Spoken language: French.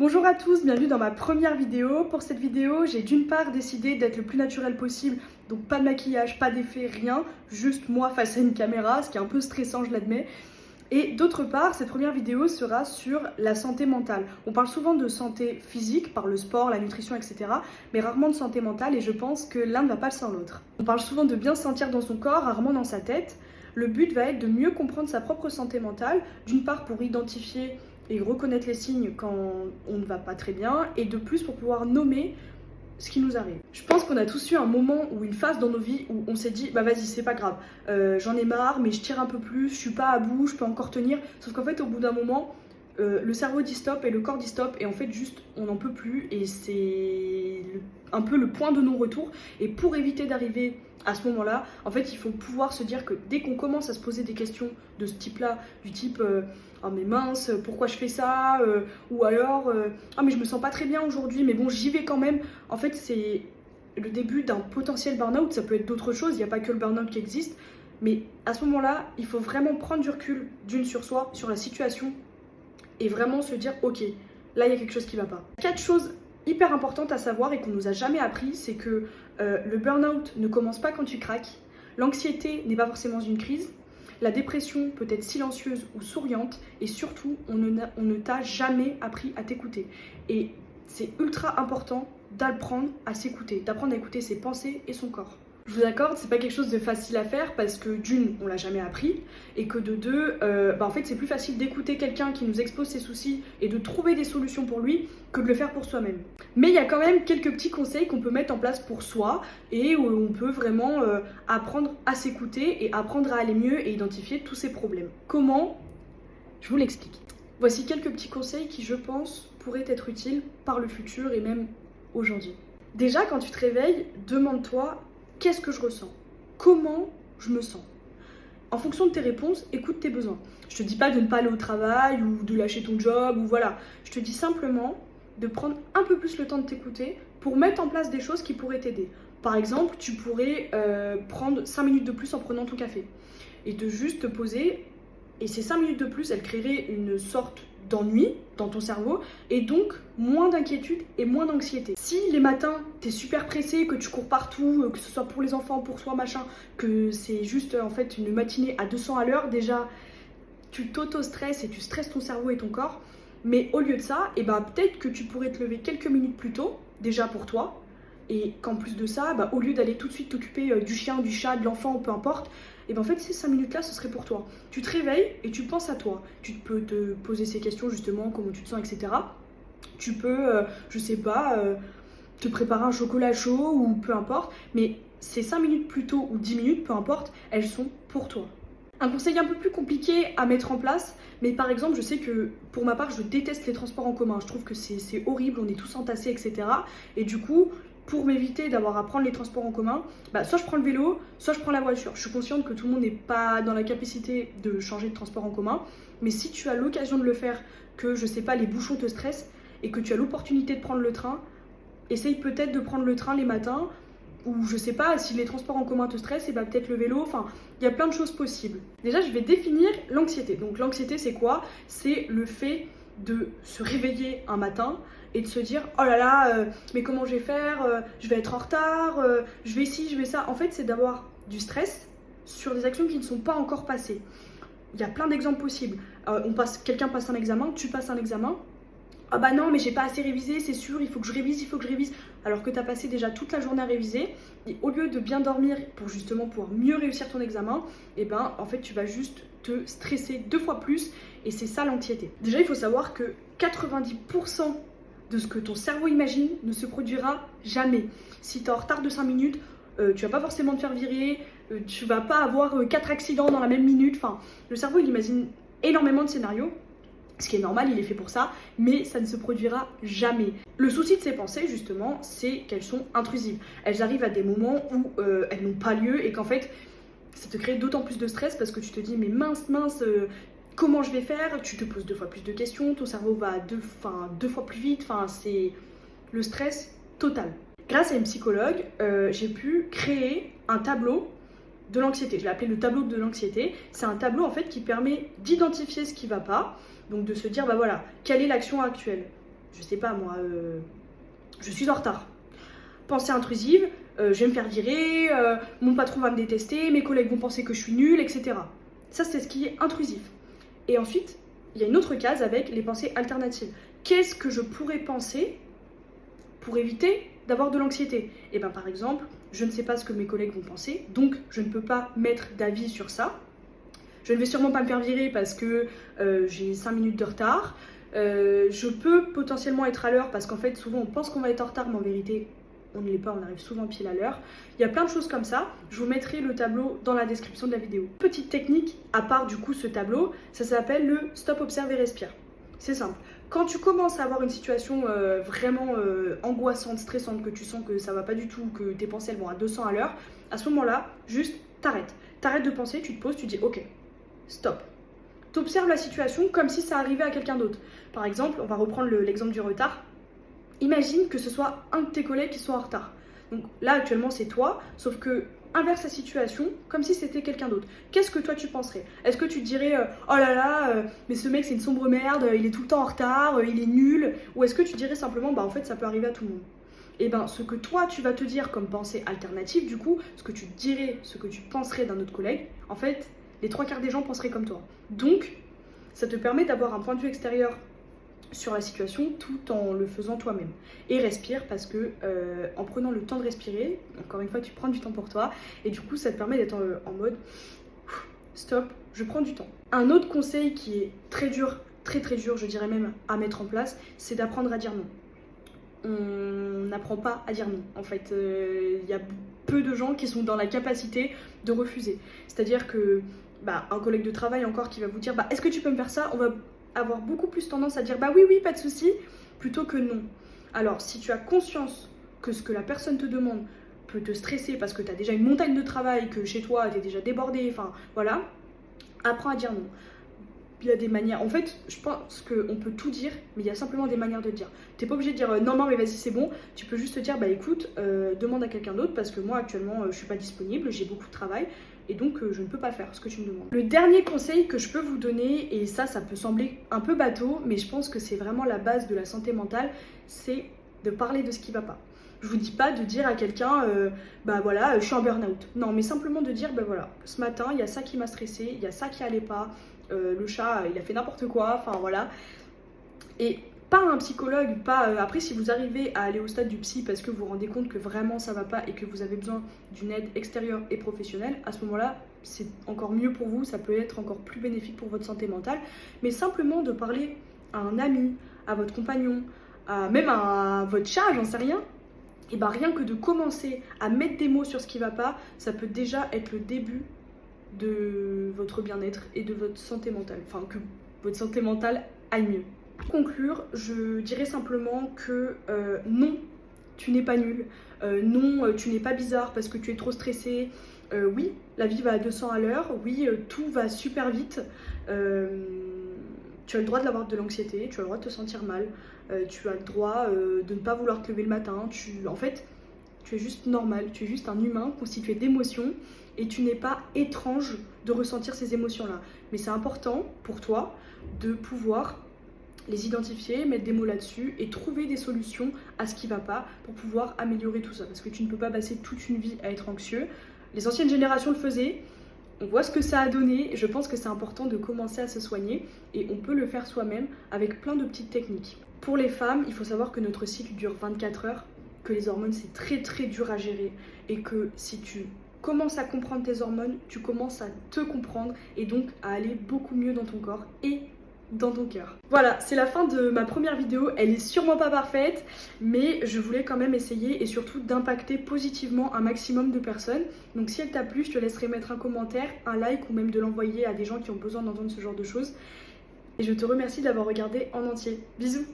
Bonjour à tous, bienvenue dans ma première vidéo. Pour cette vidéo, j'ai d'une part décidé d'être le plus naturel possible, donc pas de maquillage, pas d'effet, rien, juste moi face à une caméra, ce qui est un peu stressant, je l'admets. Et d'autre part, cette première vidéo sera sur la santé mentale. On parle souvent de santé physique par le sport, la nutrition, etc. mais rarement de santé mentale et je pense que l'un ne va pas sans l'autre. On parle souvent de bien se sentir dans son corps, rarement dans sa tête. Le but va être de mieux comprendre sa propre santé mentale, d'une part pour identifier et reconnaître les signes quand on ne va pas très bien, et de plus pour pouvoir nommer ce qui nous arrive. Je pense qu'on a tous eu un moment ou une phase dans nos vies où on s'est dit bah vas-y c'est pas grave, j'en ai marre mais je tire un peu plus, je suis pas à bout, je peux encore tenir, sauf qu'en fait au bout d'un moment le cerveau dit stop et le corps dit stop et en fait juste on n'en peut plus et c'est un peu le point de non-retour. Et pour éviter d'arriver à ce moment-là, en fait il faut pouvoir se dire que dès qu'on commence à se poser des questions de ce type-là, du type oh mais mince, pourquoi je fais ça, ou alors ah mais je me sens pas très bien aujourd'hui mais bon j'y vais quand même, en fait c'est le début d'un potentiel burn-out. Ça peut être d'autres choses, il n'y a pas que le burn-out qui existe, mais à ce moment-là il faut vraiment prendre du recul d'une sur soi, sur la situation, et vraiment se dire ok, là il y a quelque chose qui va pas. 4 choses hyper importantes à savoir et qu'on nous a jamais appris, c'est que le burn-out ne commence pas quand tu craques, l'anxiété n'est pas forcément une crise, la dépression peut être silencieuse ou souriante, et surtout on ne t'a jamais appris à t'écouter. Et c'est ultra important d'apprendre à s'écouter, d'apprendre à écouter ses pensées et son corps. Je vous accorde, c'est pas quelque chose de facile à faire parce que d'une, on l'a jamais appris, et que de deux, en fait c'est plus facile d'écouter quelqu'un qui nous expose ses soucis et de trouver des solutions pour lui que de le faire pour soi-même. Mais il y a quand même quelques petits conseils qu'on peut mettre en place pour soi et où on peut vraiment apprendre à s'écouter et apprendre à aller mieux et identifier tous ces problèmes. Comment? Je vous l'explique. Voici quelques petits conseils qui, je pense, pourraient être utiles par le futur et même aujourd'hui. Déjà, quand tu te réveilles, demande-toi: qu'est-ce que je ressens? Comment je me sens? En fonction de tes réponses, écoute tes besoins. Je te dis pas de ne pas aller au travail ou de lâcher ton job ou voilà. Je te dis simplement de prendre un peu plus le temps de t'écouter pour mettre en place des choses qui pourraient t'aider. Par exemple, tu pourrais prendre 5 minutes de plus en prenant ton café et de juste te poser. Et ces 5 minutes de plus, elles créeraient une sorte d'ennui dans ton cerveau et donc moins d'inquiétude et moins d'anxiété. Si les matins t'es super pressé, que tu cours partout, que ce soit pour les enfants, pour soi, machin, que c'est juste en fait une matinée à 200 à l'heure, déjà tu t'auto-stresses et tu stresses ton cerveau et ton corps. Mais au lieu de ça, peut-être que tu pourrais te lever quelques minutes plus tôt, déjà pour toi, et qu'en plus de ça, au lieu d'aller tout de suite t'occuper du chien, du chat, de l'enfant, peu importe, en fait ces 5 minutes là ce serait pour toi. Tu te réveilles et tu penses à toi. Tu peux te poser ces questions justement, comment tu te sens, etc. Tu peux, je sais pas, te préparer un chocolat chaud ou peu importe, mais ces 5 minutes plus tôt ou 10 minutes, peu importe, elles sont pour toi. Un conseil un peu plus compliqué à mettre en place, mais par exemple je sais que pour ma part je déteste les transports en commun, je trouve que c'est horrible, on est tous entassés, etc. Et du coup, pour m'éviter d'avoir à prendre les transports en commun, soit je prends le vélo, soit je prends la voiture. Je suis consciente que tout le monde n'est pas dans la capacité de changer de transport en commun, mais si tu as l'occasion de le faire, que je sais pas, les bouchons te stressent et que tu as l'opportunité de prendre le train, essaye peut-être de prendre le train les matins, ou je sais pas, si les transports en commun te stressent, peut-être le vélo, enfin il y a plein de choses possibles. Déjà je vais définir l'anxiété. Donc l'anxiété c'est quoi? C'est le fait de se réveiller un matin et de se dire oh là là, mais comment je vais faire, je vais être en retard, je vais ci, je vais ça. En fait c'est d'avoir du stress sur des actions qui ne sont pas encore passées. Il y a plein d'exemples possibles. Quelqu'un passe un examen, tu passes un examen. Ah bah non mais j'ai pas assez révisé, c'est sûr, il faut que je révise, alors que tu as passé déjà toute la journée à réviser, et au lieu de bien dormir pour justement pouvoir mieux réussir ton examen, en fait tu vas juste te stresser 2 fois plus, et c'est ça l'anxiété. Déjà il faut savoir que 90% de ce que ton cerveau imagine ne se produira jamais. Si tu es en retard de 5 minutes, tu vas pas forcément te faire virer, tu vas pas avoir 4 accidents dans la même minute, enfin le cerveau il imagine énormément de scénarios. Ce qui est normal, il est fait pour ça, mais ça ne se produira jamais. Le souci de ces pensées, justement, c'est qu'elles sont intrusives. Elles arrivent à des moments où elles n'ont pas lieu et qu'en fait, ça te crée d'autant plus de stress parce que tu te dis, mais mince, comment je vais faire? Tu te poses 2 fois plus de questions, ton cerveau va 2 fois plus vite, c'est le stress total. Grâce à une psychologue, j'ai pu créer un tableau de l'anxiété. Je l'ai appelé le tableau de l'anxiété. C'est un tableau en fait qui permet d'identifier ce qui ne va pas. Donc de se dire, voilà, quelle est l'action actuelle? je sais pas moi, je suis en retard. Pensée intrusive, je vais me faire virer, mon patron va me détester, mes collègues vont penser que je suis nulle, etc. Ça, c'est ce qui est intrusif. Et ensuite, il y a une autre case avec les pensées alternatives. Qu'est-ce que je pourrais penser pour éviter d'avoir de l'anxiété? Et bien par exemple, je ne sais pas ce que mes collègues vont penser, donc je ne peux pas mettre d'avis sur ça. Je ne vais sûrement pas me faire virer parce que j'ai 5 minutes de retard. Je peux potentiellement être à l'heure parce qu'en fait souvent on pense qu'on va être en retard mais en vérité on ne l'est pas, on arrive souvent pile à l'heure. Il y a plein de choses comme ça, je vous mettrai le tableau dans la description de la vidéo. Petite technique, à part du coup ce tableau, ça s'appelle le stop, observe et respire. C'est simple, quand tu commences à avoir une situation vraiment angoissante, stressante, que tu sens que ça va pas du tout, que tes pensées elles vont à 200 à l'heure, à ce moment-là, juste t'arrêtes. T'arrêtes de penser, tu te poses, tu dis ok, stop. T'observes la situation comme si ça arrivait à quelqu'un d'autre. Par exemple, on va reprendre l'exemple du retard. Imagine que ce soit un de tes collègues qui soit en retard. Donc là, actuellement, c'est toi, sauf que inverse la situation comme si c'était quelqu'un d'autre. Qu'est-ce que toi tu penserais? Est-ce que tu te dirais oh là là, mais ce mec c'est une sombre merde, il est tout le temps en retard, il est nul? Ou est-ce que tu dirais simplement bah en fait ça peut arriver à tout le monde? Et ben ce que toi tu vas te dire comme pensée alternative, du coup, ce que tu dirais, ce que tu penserais d'un autre collègue, en fait, les 3/4 des gens penseraient comme toi. Donc, ça te permet d'avoir un point de vue extérieur sur la situation tout en le faisant toi-même. Et respire parce que en prenant le temps de respirer, encore une fois tu prends du temps pour toi et du coup ça te permet d'être en mode stop, je prends du temps. Un autre conseil qui est très dur, très dur, je dirais même à mettre en place, c'est d'apprendre à dire non. On n'apprend pas à dire non. En fait, il y a peu de gens qui sont dans la capacité de refuser. C'est-à-dire que un collègue de travail encore qui va vous dire est-ce que tu peux me faire ça, on va avoir beaucoup plus tendance à dire oui, pas de souci, plutôt que non. Alors, si tu as conscience que ce que la personne te demande peut te stresser parce que tu as déjà une montagne de travail, que chez toi tu es déjà débordé, enfin voilà, apprends à dire non. Il y a des manières, en fait, je pense qu'on peut tout dire, mais il y a simplement des manières de le dire. T'es pas obligé de dire non, mais vas-y, c'est bon. Tu peux juste te dire écoute, demande à quelqu'un d'autre parce que moi actuellement je suis pas disponible, j'ai beaucoup de travail et donc je ne peux pas faire ce que tu me demandes. Le dernier conseil que je peux vous donner, et ça peut sembler un peu bateau, mais je pense que c'est vraiment la base de la santé mentale, c'est de parler de ce qui va pas. Je vous dis pas de dire à quelqu'un voilà, je suis en burn-out. Non, mais simplement de dire voilà, ce matin il y a ça qui m'a stressé, il y a ça qui allait pas. Le chat il a fait n'importe quoi, enfin voilà. Et pas un psychologue, pas après si vous arrivez à aller au stade du psy parce que vous vous rendez compte que vraiment ça va pas et que vous avez besoin d'une aide extérieure et professionnelle, à ce moment-là c'est encore mieux pour vous, ça peut être encore plus bénéfique pour votre santé mentale. Mais simplement de parler à un ami, à votre compagnon, même à votre chat, j'en sais rien, et rien que de commencer à mettre des mots sur ce qui va pas, ça peut déjà être le début de votre bien-être et de votre santé mentale, enfin que votre santé mentale aille mieux. Pour conclure, je dirais simplement que non, tu n'es pas nul, non, tu n'es pas bizarre parce que tu es trop stressé, oui, la vie va à 200 à l'heure, oui, tout va super vite, tu as le droit d'avoir de l'anxiété, tu as le droit de te sentir mal, tu as le droit de ne pas vouloir te lever le matin, en fait, tu es juste normal, tu es juste un humain constitué d'émotions et tu n'es pas étrange de ressentir ces émotions-là. Mais c'est important pour toi de pouvoir les identifier, mettre des mots là-dessus et trouver des solutions à ce qui ne va pas pour pouvoir améliorer tout ça. Parce que tu ne peux pas passer toute une vie à être anxieux. Les anciennes générations le faisaient, on voit ce que ça a donné et je pense que c'est important de commencer à se soigner et on peut le faire soi-même avec plein de petites techniques. Pour les femmes, il faut savoir que notre cycle dure 24 heures, que les hormones c'est très dur à gérer et que si tu commences à comprendre tes hormones, tu commences à te comprendre et donc à aller beaucoup mieux dans ton corps et dans ton cœur. Voilà, c'est la fin de ma première vidéo, elle est sûrement pas parfaite, mais je voulais quand même essayer et surtout d'impacter positivement un maximum de personnes. Donc si elle t'a plu, je te laisserai mettre un commentaire, un like ou même de l'envoyer à des gens qui ont besoin d'entendre ce genre de choses. Et je te remercie d'avoir regardé en entier. Bisous!